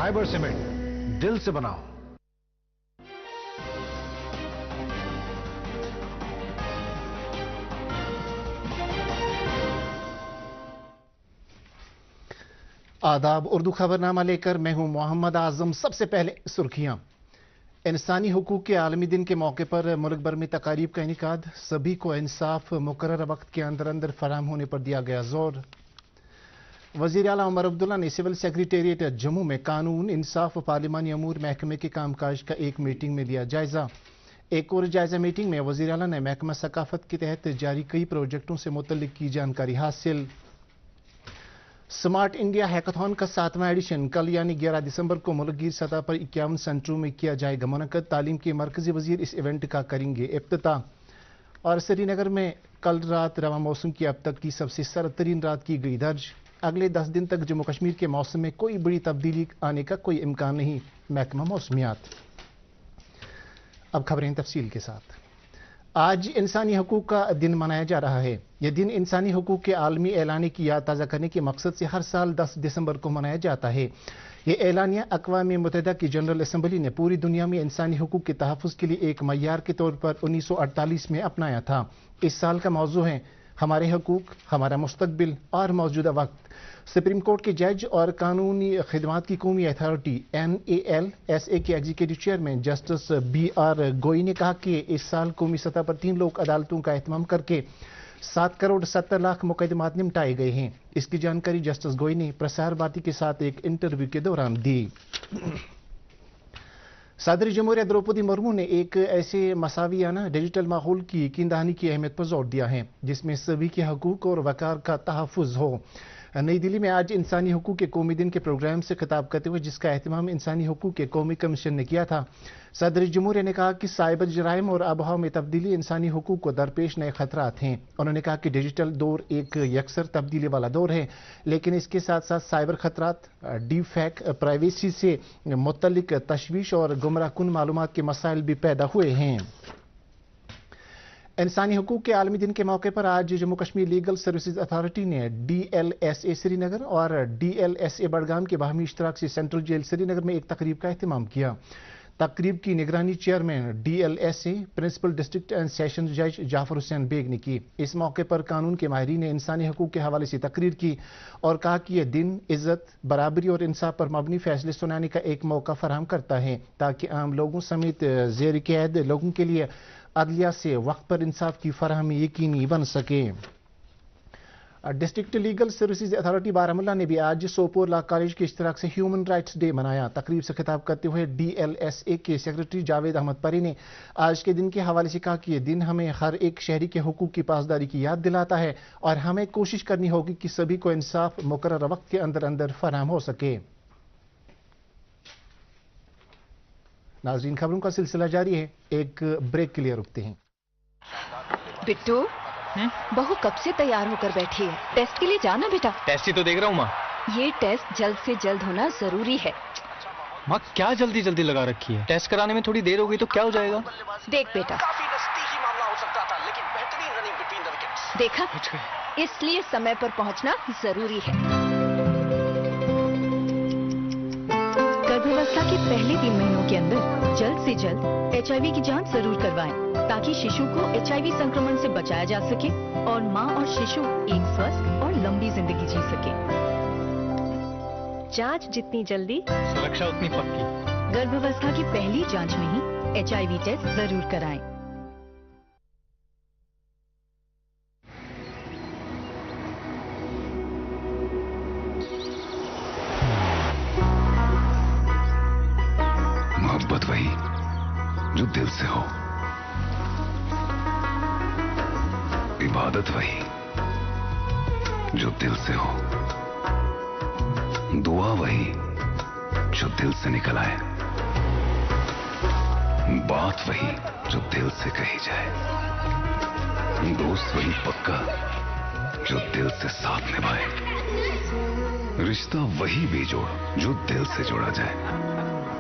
Khyber cement, दिल से बनाओ। आदाब, उर्दू खबरनामा लेकर मैं हूं मोहम्मद आजम। सबसे पहले सुर्खियां। इंसानी हुकूक के आलमी दिन के मौके पर मुल्क भर में तकारीब का इनेकाद। सभी को इंसाफ मुकर्रर वक्त के अंदर अंदर फराहम होने पर दिया गया जोर। वजीर आला उमर अब्दुल्ला ने सिविल सेक्रेटेरिएट जम्मू में कानून, इंसाफ व पार्लिमानी अमूर महकमे के कामकाज का एक मीटिंग में लिया जायजा। एक और जायजा मीटिंग में वजीर आला ने महकमा सकाफत के तहत जारी कई प्रोजेक्टों से मुतल्लिक की जानकारी हासिल। स्मार्ट इंडिया हैकाथॉन का 7वां एडिशन कल यानी 11 दिसंबर को मुल्कगीर सतह पर 51 सेंटरों में किया जाएगा मुनक्कद। तालीम के मरकजी वजीर इस इवेंट का करेंगे इफ्तिताह। और श्रीनगर में कल रात रवा मौसम की अब तक की सबसे सर्द तरीन रात की गई दर्ज। अगले 10 दिन तक जम्मू कश्मीर के मौसम में कोई बड़ी तब्दीली आने का कोई इम्कान नहीं, महकमा मौसमियात। अब खबरें तफसील के साथ। आज इंसानी हकूक का दिन मनाया जा रहा है। यह दिन इंसानी हकूक के आलमी एलाने की याद ताज़ा करने के मकसद से हर साल 10 दिसंबर को मनाया जाता है। यह एलानिया अक़वाम मुत्तहिदा की जनरल असम्बली ने पूरी दुनिया में इंसानी हकूक के तहफ़्फ़ुज़ के लिए एक मय्यार के तौर पर 1948 में अपनाया था। इस साल का मौजू है हमारे हकूक, हमारा मुस्तकबिल और मौजूदा वक्त। सुप्रीम कोर्ट के जज और कानूनी खिदमात की कौमी अथॉरिटी NALSA के एग्जीक्यूटिव चेयरमैन जस्टिस BR गोई ने कहा कि इस साल कौमी सतह पर 3 लोक अदालतों का एहतमाम करके 7 करोड़ 70 लाख मुकदमात निपटाए गए हैं। इसकी जानकारी जस्टिस गोई ने प्रसार भारती के साथ एक इंटरव्यू के दौरान दी। सदर जमहूरिया द्रौपदी मुर्मू ने एक ऐसे मसावियाना डिजिटल माहौल की यकीन दहानी की अहमियत पर जोर दिया है जिसमें सभी के हकूक और वकार का तहफ़्फ़ुज़ हो। नई दिल्ली में आज इंसानी हकूक के कौमी दिन के प्रोग्राम से खिताब करते हुए, जिसका एहतमाम इंसानी हकूक के कौमी कमीशन ने किया था, सदर जमहूरिया ने कहा कि साइबर जराइम और आबहवा में तब्दीली इंसानी हकूक को दरपेश नए खतरात हैं। उन्होंने कहा कि डिजिटल दौर एक यकसर तब्दीली वाला दौर है, लेकिन इसके साथ साथ साइबर खतरात, डीप फेक, प्राइवेसी से मुतल्लिक तशवीश और गुमराह कुन मालूमात के मसाइल भी पैदा हुए हैं। इंसानी हकूक के आलमी दिन के मौके पर आज Jammu Kashmir legal services authority ने DLSA श्रीनगर और DLSA बडगाम के बाहमी इश्तराक से सेंट्रल जेल श्रीनगर में एक तकरीब का एहतमाम किया। तकरीब की निगरानी chairman DLSA principal district and session जज जाफर हुसैन बेग ने की। इस मौके पर कानून के माहिरीन ने इंसानी हकूक के हवाले से तकरीर की और कहा कि यह दिन इज्जत, बराबरी और इंसाफ पर मबनी फैसले सुनाने का एक मौका फराहम करता है ताकि आम लोगों समेत ज़ेर कैद लोगों के लिए अदलिया से वक्त पर इंसाफ की फराहमी यकीनी बन सके। District legal services authority Baramulla ने भी आज सोपोर लॉ कॉलेज के इश्तराक से ह्यूमन राइट्स डे मनाया। तकरीब से खिताब करते हुए DLSA के सेक्रेटरी जावेद अहमद परी ने आज के दिन के हवाले से कहा कि यह दिन हमें हर एक शहरी के हुकूक की पासदारी की याद दिलाता है और हमें कोशिश करनी होगी कि सभी को इंसाफ मुकर्रर वक्त के अंदर अंदर फराहम हो सके। नाज़रीन, खबरों का सिलसिला जारी है, एक ब्रेक के लिए रुकते हैं। बिट्टू, बहू कब से तैयार होकर बैठी है? टेस्ट के लिए जाना बेटा। टेस्ट ही तो देख रहा हूँ माँ। ये टेस्ट जल्द से जल्द होना जरूरी है। माँ क्या जल्दी जल्दी लगा रखी है? टेस्ट कराने में थोड़ी देर हो गई तो क्या हो जाएगा? देख बेटा, देखा, इसलिए समय पर पहुँचना जरूरी है। गर्भावस्था के पहले 3 महीनों के अंदर जल्द से जल्द HIV की जांच जरूर करवाएं ताकि शिशु को HIV संक्रमण से बचाया जा सके और मां और शिशु एक स्वस्थ और लंबी जिंदगी जी सके। जांच जितनी जल्दी, सुरक्षा उतनी पक्की। गर्भावस्था की पहली जांच में ही HIV टेस्ट जरूर कराएं। मोहब्बत वही जो दिल से हो, इबादत वही जो दिल से हो, दुआ वही जो दिल से निकल आए, बात वही जो दिल से कही जाए, दोस्त वही पक्का जो दिल से साथ निभाए, रिश्ता वही बेजोड़ जो दिल से जोड़ा जाए।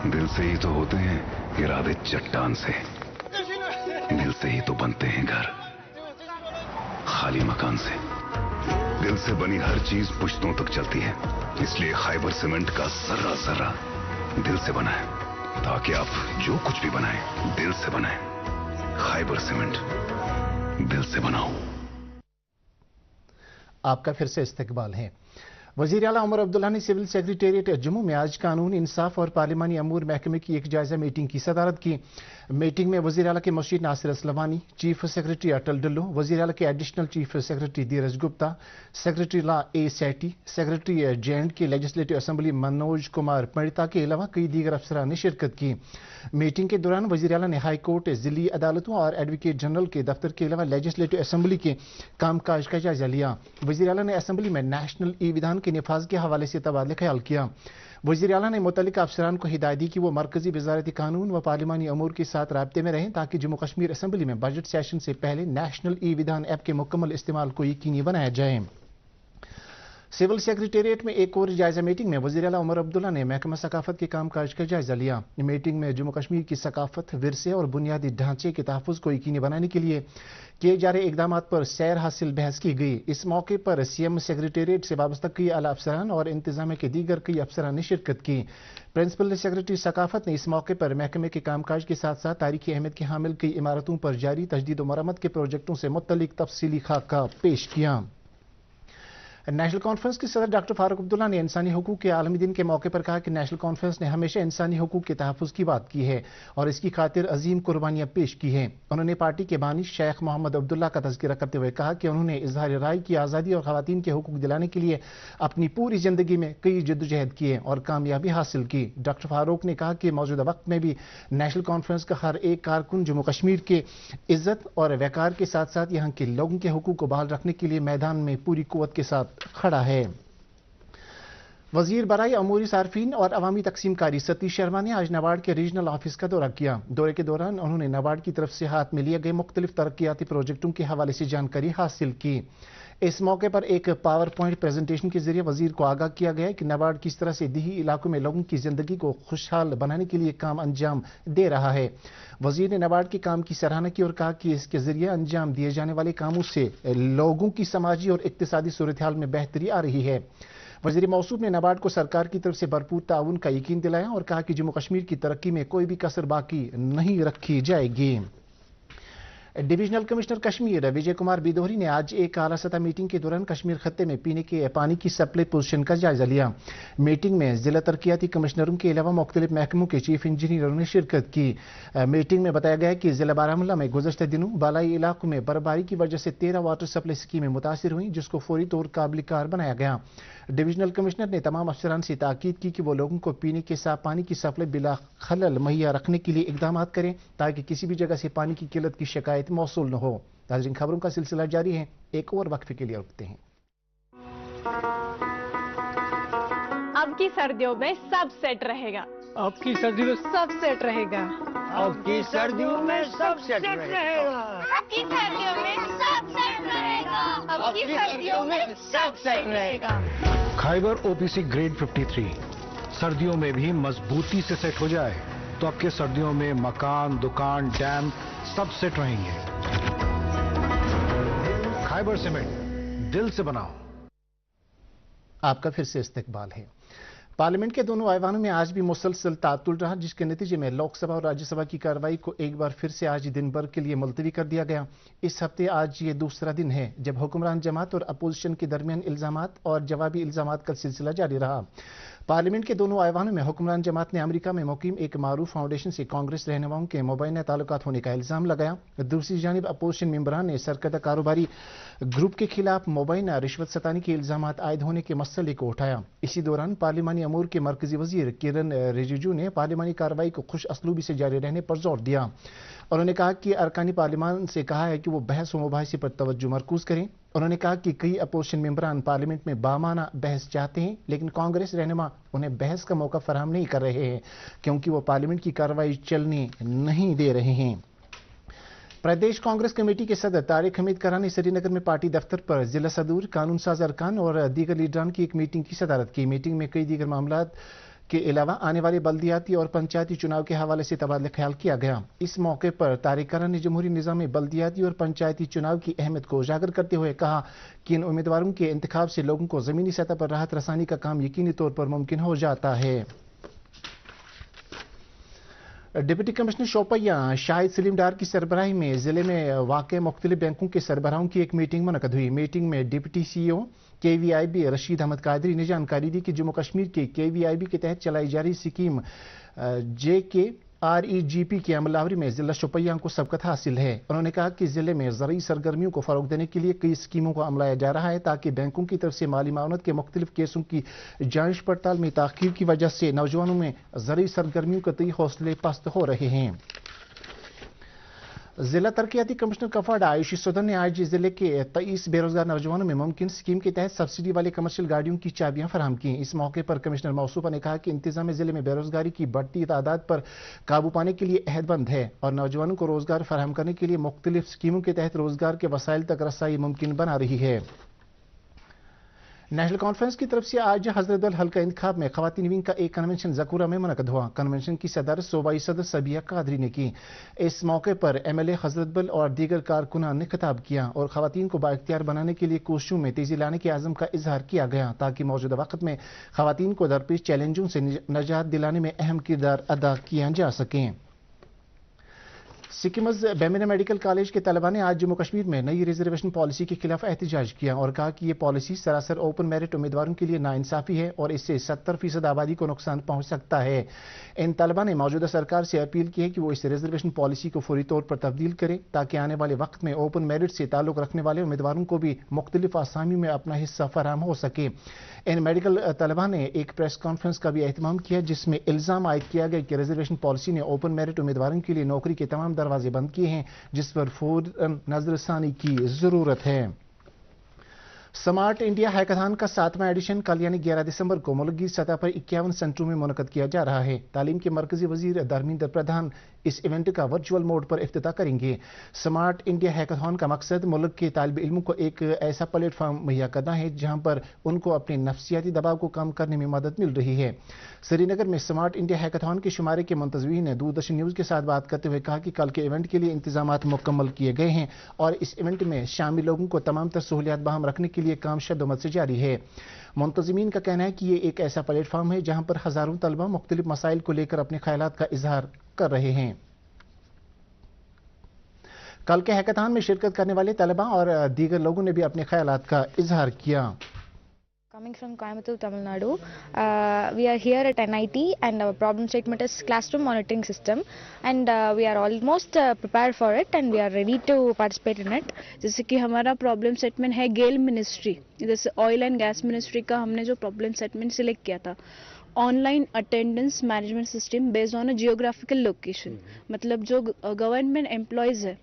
दिल से ही तो होते हैं इरादे चट्टान से, दिल से ही तो बनते हैं घर खाली मकान से। दिल से बनी हर चीज पुश्तों तक चलती है, इसलिए खाइबर सीमेंट का जर्रा जर्रा दिल से बनाएं, ताकि आप जो कुछ भी बनाएं दिल से बनाएं। खैबर सीमेंट, दिल से बनाओ। आपका फिर से इस्तकबाल है। वजीर आला उमर अब्दुल्ला ने सिविल सेक्रेटेरिएट जम्मू में आज कानून इंसाफ और पार्लिमानी अमूर महकमे की एक जायजा मीटिंग की सदारत की। मीटिंग में वजीर आला के मुशीर नासिर असलमानी, चीफ सेक्रेटरी अटल डुल्लो, वजीर आला के additional chief secretary Dheeraj Gupta, secretary law A सैटी, secretary जे के लेजिस्लेटिव असम्बली मनोज कुमार पंडिता के अलावा कई दीगर अफसरान ने शिरकत की। मीटिंग के दौरान वजीर आला ने हाई कोर्ट, जिली अदालतों और एडवोकेट जनरल के दफ्तर के अलावा लेजिस्लेटिव असम्बली के कामकाज का जायजा लिया। वजीर आला ने असम्बली में नेशनल ई विधान के निफाज के हवाले से तबादले ख्याल किया। वजीर आला ने मुतल्लिका अफसरान को हिदायत दी कि वो मरकजी वजारती कानून व पार्लिमानी अमूर के साथ राब्ते में रहें, ताकि जम्मू कश्मीर असम्बली में बजट सेशन से पहले नेशनल ई विधान ऐप के मुकम्मल इस्तेमाल को यकीनी बनाया जाए। सिविल सेक्रेटेरिएट में एक और जायजा मीटिंग में वज़ीर आला उमर अब्दुल्ला ने महकमा सकाफत के कामकाज का जायजा लिया। मीटिंग में जम्मू कश्मीर की सकाफत, विरसे और बुनियादी ढांचे के तहफ़्फ़ुज़ को यकीनी बनाने के लिए किए जा रहे इकदाम पर सैर हासिल बहस की गई। इस मौके पर सीएम सेक्रेटेरिएट से वाबस्ता कई आला अफसरान और इंतजामिया के दीगर कई अफसरान ने शिरकत की। प्रिंसिपल सेक्रेटरी सकाफत ने इस मौके पर महकमे के कामकाज के साथ साथ तारीखी अहमियत की हामिल कई इमारतों पर जारी तजदीद व मरम्मत के प्रोजेक्टों से मुत्तलिक तफसीली खाका पेश किया। नेशनल कॉन्फ्रेंस के सदर डॉक्टर फारूक अब्दुल्ला ने इंसानी हुकूक के आलमी दिन के मौके पर कहा कि नेशनल कॉन्फ्रेंस ने हमेशा इंसानी हुकूक के तहफ़्फ़ुज़ की बात की है और इसकी खातिर अजीम कुर्बानियां पेश की हैं। उन्होंने पार्टी के बानी शेख मोहम्मद अब्दुल्ला का तज़किरा करते हुए कहा कि उन्होंने इज़हार राय की आज़ादी और ख़वातीन के हुकूक दिलाने के लिए अपनी पूरी ज़िंदगी में कई जद्दोजहद किए और कामयाबी हासिल की। डॉक्टर फारूक ने कहा कि मौजूदा वक्त में भी नेशनल कॉन्फ्रेंस का हर एक कारकुन जम्मू कश्मीर के इज्जत और वक़ार के साथ साथ यहाँ के लोगों के हुकूक को बहाल रखने के लिए मैदान में पूरी कुव्वत के साथ खड़ा है। वजीर बराए अमूरी सार्फिन और अवामी तकसीमकारी सतीश शर्मा ने आज नाबार्ड के रीजनल ऑफिस का दौरा किया। दौरे के दौरान उन्होंने नाबार्ड की तरफ से हाथ में लिए गए मुख्तलिफ तरक्याती प्रोजेक्टों के हवाले से जानकारी हासिल की। इस मौके पर एक पावर पॉइंट प्रेजेंटेशन के जरिए वजीर को आगाह किया गया कि नाबार्ड किस तरह से देही इलाकों में लोगों की जिंदगी को खुशहाल बनाने के लिए काम अंजाम दे रहा है। वजीर ने नाबार्ड के काम की सराहना की और कहा कि इसके जरिए अंजाम दिए जाने वाले कामों से लोगों की समाजी और इक्तिसादी सूरत हाल में बेहतरी आ रही है। वज़ीर मौसूफ ने नाबार्ड को सरकार की तरफ से भरपूर ताउन का यकीन दिलाया और कहा कि जम्मू कश्मीर की तरक्की में कोई भी कसर बाकी नहीं रखी जाएगी। डिविजनल कमिश्नर कश्मीर विजय कुमार बिदोहरी ने आज एक आला सतह मीटिंग के दौरान कश्मीर खत्ते में पीने के पानी की सप्लाई पोजीशन का जायजा लिया। मीटिंग में जिला तरक्याती कमिश्नरों के अलावा मुख्तलिफ महकमों के चीफ इंजीनियरों ने शिरकत की। मीटिंग में बताया गया कि जिला बारामूला में गुज़श्ता दिनों बालाई इलाकों में बर्फबारी की वजह से 13 वाटर सप्लाई स्कीमें मुतासिर हुई, जिसको फौरी तौर काबिल कार बनाया गया। डिविजनल कमिश्नर ने तमाम अफसरान से ताकीद की कि वो लोगों को पीने के साफ पानी की सप्लाई बिला खलल मुहैया रखने के लिए इकदाम करें, ताकि किसी भी जगह से पानी की किल्लत की शिकायत मौसूल न हो। नाज़रीन, खबरों का सिलसिला जारी है, एक और वक्फे के लिए रुकते हैं। अब की सर्दियों में सब सेट रहेगा। अब की सर्दियों में सब सेट रहेगा। अब की सर्दियों में सब सेट रहेगा। अब की सर्दियों में सब सेट रहेगा। अब की सर्दियों में सब सेट रहेगा। खैबर ओपीसी ग्रेड 53 सर्दियों में भी मजबूती से सेट हो जाए तो आपके सर्दियों में मकान, दुकान, डैम सब सेट रहेंगे। खैबर सीमेंट, दिल से बनाओ। आपका फिर से इस्तकबाल है। पार्लियामेंट के दोनों ऐवानों में आज भी मुसलसल तातुल रहा, जिसके नतीजे में लोकसभा और राज्यसभा की कार्रवाई को एक बार फिर से आज दिन भर के लिए मुलतवी कर दिया गया। इस हफ्ते आज ये दूसरा दिन है जब हुक्मरान जमात और अपोजिशन के दरमियान इल्जामात और जवाबी इल्जामात का सिलसिला जारी रहा। पार्लियामेंट के दोनों ऐवानों में हुक्मरान जमात ने अमेरिका में मुकीम एक मारूफ फाउंडेशन से कांग्रेस रहनुमाओं के मुबैना ताल्लुकात होने का इल्जाम लगाया। दूसरी जानिब अपोजिशन मेंबरान ने सरकर्दा कारोबारी ग्रुप के खिलाफ मुबैना रिश्वत सतानी के इल्जामात आयद होने के मसले को उठाया। इसी दौरान पार्लिमानी अमूर के मरकजी वजीर किरण रिजिजू ने पार्लिमानी कार्रवाई को खुश असलूबी से जारी रहने पर जोर दिया। उन्होंने कहा कि अरकानी पार्लिमान से कहा है कि वो बहस व मुबाहिसे पर तवज्जो मरकूज करें। उन्होंने कहा कि कई अपोजिशन मेंबरान पार्लियामेंट में बामाना बहस चाहते हैं, लेकिन कांग्रेस रहनुमा उन्हें बहस का मौका फराहम नहीं कर रहे हैं, क्योंकि वो पार्लियामेंट की कार्रवाई चलने नहीं दे रहे हैं। प्रदेश कांग्रेस कमेटी के सदर तारिक हमीद करा ने श्रीनगर में पार्टी दफ्तर पर जिला सदूर, कानून साज अरकान और दीगर लीडरान की एक मीटिंग की सदारत की। मीटिंग में कई दीगर मामला के अलावा आने वाले बल्दियाती और पंचायती चुनाव के हवाले से तबादला ख्याल किया गया। इस मौके पर तारिक करा ने जमहूरी निज़ाम में बल्दियाती और पंचायती चुनाव की अहमियत को उजागर करते हुए कहा कि इन उम्मीदवारों के इंतखाब से लोगों को जमीनी सतह पर राहत रसानी का काम यकीनी तौर पर मुमकिन हो जाता है। डिप्टी कमिश्नर शोपियां शाहिद सलीम डार की सरबराही में जिले में वाक़ मुख्तलिफ बैंकों के सरबराहों की एक मीटिंग मुनक़द हुई। मीटिंग में deputy CEO KVIB Rashid Ahmad Qadri ने जानकारी दी कि जम्मू कश्मीर के KVIB के तहत चलाई जा रही स्कीम JKREGP की अमलावरी में जिला शोपियां को सबकत हासिल है। उन्होंने कहा कि जिले में ज़रूरी सरगर्मियों को फ़रोग़ देने के लिए कई स्कीमों को अमलाया जा रहा है ताकि बैंकों की तरफ से माली मामलात के मुख्तलिफ केसों की जांच पड़ताल में ताख़ीर की वजह से नौजवानों में ज़रूरी सरगर्मियों के तय हौसले पस्त हो रहे हैं। जिला तरक्याती कमिश्नर कपवाड़ा आयुषी सुदन ने आज जिले के 23 बेरोजगार नौजवानों में मुमकिन स्कीम के तहत सब्सिडी वाले कमर्शियल गाड़ियों की चाबियां फराहम की। इस मौके पर कमिश्नर मौसूफा ने कहा कि इंतजाम जिले में बेरोजगारी की बढ़ती तादाद पर काबू पाने के लिए अहदबंद है और नौजवानों को रोजगार फराहम करने के लिए मुख्तलिफ स्कीमों के तहत रोजगार के वसाइल तक रसाई मुमकिन बना रही है। नेशनल कॉन्फ्रेंस की तरफ से आज हजरत बल हल्का इंतखाब में खवातीन विंग का एक कन्वेंशन जकूरा में मुनक़द हुआ। कन्वेंशन की सदर सूबाई सदर सबिया कादरी ने की। इस मौके पर MLA हजरत बल और दीगर कारकुनान ने खिताब किया और खवातीन को बाइख्तियार बनाने के लिए कोशिशों में तेजी लाने के आज़म का इजहार किया गया ताकि मौजूदा वक्त में खवातीन को दरपेश चैलेंजों से निजात दिलाने में अहम किरदार अदा किया जा सके। सिक्किमज बेमिना मेडिकल कॉलेज के तलबा ने आज जम्मू कश्मीर में नई रिजर्वेशन पॉलिसी के खिलाफ एहतजाज किया और कहा कि ये पॉलिसी सरासर ओपन मेरिट उम्मीदवारों के लिए नाइंसाफी है और इससे 70% आबादी को नुकसान पहुंच सकता है। इन तलबा ने मौजूदा सरकार से अपील की है कि वो इस रिजर्वेशन पॉलिसी को फौरी तौर पर तब्दील करे ताकि आने वाले वक्त में ओपन मेरिट से ताल्लुक रखने वाले उम्मीदवारों को भी मुख्तलिफ आसामियों में अपना हिस्सा फराहम हो सके। इन मेडिकल तलबा ने एक प्रेस कॉन्फ्रेंस का भी एहतमाम किया जिसमें इल्जाम आयद किया गया कि रिजर्वेशन पॉलिसी ने ओपन मेरिट उम्मीदवारों के लिए नौकरी के तमाम दरवाजे बंद किए हैं जिस पर फौरन नजरसानी की जरूरत है। स्मार्ट इंडिया हैकाथॉन का 7वां एडिशन कल यानी 11 दिसंबर को मुल्क की सतह पर 51 सेंटरों में मुनक़द किया जा रहा है। तालीम के मरकजी वजीर धर्मेंद्र प्रधान इस इवेंट का वर्चुअल मोड पर इफ्तिताह करेंगे। स्मार्ट इंडिया हैकाथॉन का मकसद मुल्क के तालिब इल्मों को एक ऐसा प्लेटफॉर्म मुहैया करना है जहां पर उनको अपने नफ्सियाती दबाव को कम करने में मदद मिल रही है। श्रीनगर में स्मार्ट इंडिया हैकाथॉन के शुमारे के मुंतज़मीन ने दूरदर्शन न्यूज़ के साथ बात करते हुए कहा कि कल के इवेंट के लिए इंतजामात मुकम्मल किए गए हैं और इस इवेंट में शामिल लोगों को तमाम तर सहूलियात बहाम रखने के लिए काम शद्दोमत से जारी है। मुंतज़मीन का कहना है कि ये एक ऐसा प्लेटफॉर्म है जहां पर हजारों तलबा मुख्तलिफ मसाइल को लेकर अपने ख्यालात का इजहार कर रहे हैं। कल के हैकाथॉन में शिरकत करने वाले तलबा और दीगर लोगों ने भी अपने ख्यालात का इजहार किया। Coming from Coimbatore, Tamil Nadu, we are here at NIT and our problem statement is classroom monitoring system and we are almost prepared for it and we are ready to participate in it. जैसे कि हमारा problem statement है गेल ministry, जैसे oil and gas ministry का हमने जो problem statement select किया था online attendance management system based on a geographical location, मतलब जो गवर्नमेंट एम्प्लॉयज़ है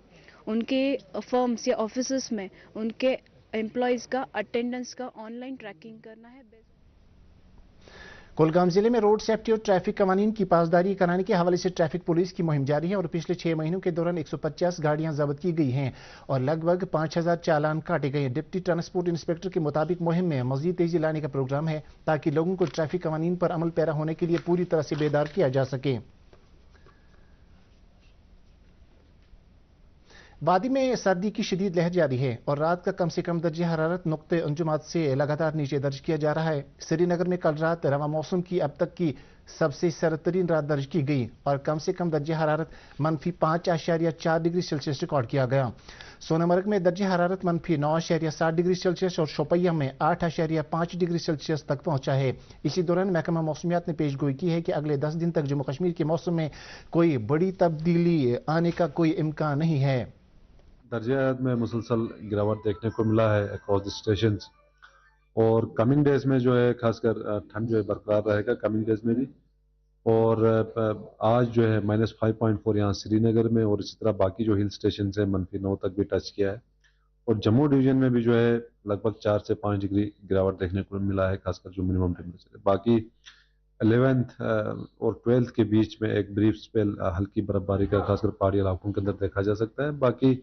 उनके फर्म्स या ऑफिस में उनके एम्प्लॉयज़ का अटेंडेंस का ऑनलाइन ट्रैकिंग करना है। कुलगाम जिले में रोड सेफ्टी और ट्रैफिक कवानीन की पासदारी कराने के हवाले से ट्रैफिक पुलिस की मुहिम जारी है और पिछले 6 महीनों के दौरान 150 गाड़ियां जब्त की गई हैं और लगभग 5000 चालान काटे गए। डिप्टी ट्रांसपोर्ट इंस्पेक्टर के मुताबिक मुहिम में मजीद तेजी लाने का प्रोग्राम है ताकि लोगों को ट्रैफिक कवानीन पर अमल पैरा होने के लिए पूरी तरह से बेदार किया जा सके। वादी में सर्दी की शदीद लहर जारी है और रात का कम से कम दर्जा हरारत नुक्ते अंजुमात से लगातार नीचे दर्ज किया जा रहा है। श्रीनगर में कल रात रवा मौसम की अब तक की सबसे सर्दतरीन रात दर्ज की गई और कम से कम दर्जा हरारत -5.4 डिग्री सेल्सियस रिकॉर्ड किया गया। सोनमर्ग में दर्जा हरारत -9.7 डिग्री सेल्सियस और शोपियां में 8.5 डिग्री सेल्सियस तक पहुंचा है। इसी दौरान महकमा मौसमियात ने पेशगोई की है कि अगले 10 दिन तक जम्मू कश्मीर के मौसम में कोई बड़ी तब्दीली आने का कोई इम्कान नहीं है। दर्जात में मुसलसल गिरावट देखने को मिला है अक्रॉस द स्टेशन और कमिंग डेज में जो है खासकर ठंड जो है बरकरार रहेगा कमिंग डेज में भी। और आज जो है -5.4 यहाँ श्रीनगर में और इसी तरह बाकी जो हिल स्टेशन है -9 तक भी टच किया है और जम्मू डिवीजन में भी जो है लगभग 4 से 5 डिग्री गिरावट देखने को मिला है खासकर जो मिनिमम टेम्परेचर है। बाकी 11th और 12th के बीच में एक ब्रीफ स्पेल हल्की बर्फबारी का खासकर पहाड़ी इलाकों के अंदर देखा जा सकता है। बाकी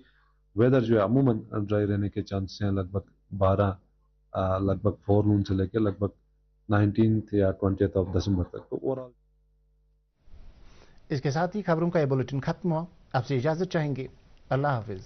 वेदर जो है अमूमन ड्राई रहने के चांसेस हैं लगभग 4 नून से लेकर लगभग 19th या 20th ऑफ दिसंबर तक। तो ओवरऑल इसके साथ ही खबरों का ये बुलेटिन खत्म हुआ। आपसे इजाजत चाहेंगे। अल्लाह हाफिज।